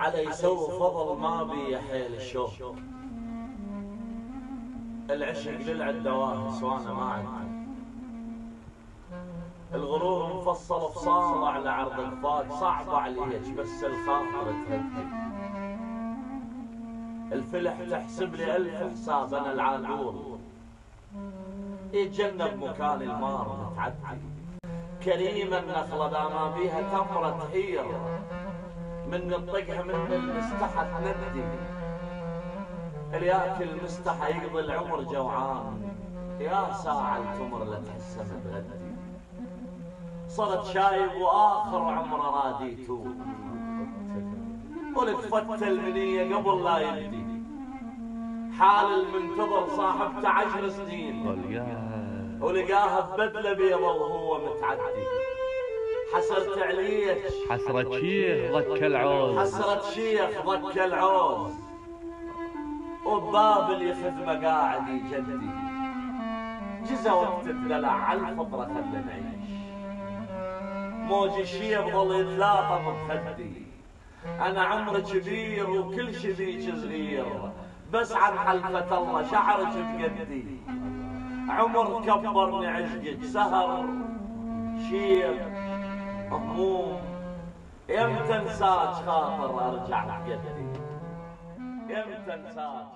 على يسوي فضل ما بي حيل الشوق. العشق للعد دواهس وانا ما عندي. الغرور مفصل بصالة على عرض الفاق صعب عليك بس الخاطر تهدي. الفلح تحسب لي 1000 حساب انا العاقول. يتجنب مكان المار متعدي. كريمة النخلة دا ما بيها تمرة تحير. من نطقها من المستحى تندي. اللي ياكل مستحى يقضي العمر جوعان. يا ساعة التمر لا تحسه متغدي. صرت شايب واخر عمره راديتو. ولك فت المنية قبل لا يبدي. حال المنتظر صاحبته 10 سنين ولقاها ببدله بيضة وهو متعدي. حسرت عليك حسرة شيخ ضك العوز. حسرة شيخ ضك العوز. وباب اللي خدمه قاعد يجدي. جزا وقت الدلع على الفطرة خلنا نعيش. موج الشيب ظل يتلاطم بخدي. انا عمري كبير وكل شي بيك صغير. بس عن حلفة الله شعرك بقدي. عمر كبرني عشقك سهر شيب هموم. يمتى انساك خاطر ارجع بقدي. يمتى انساك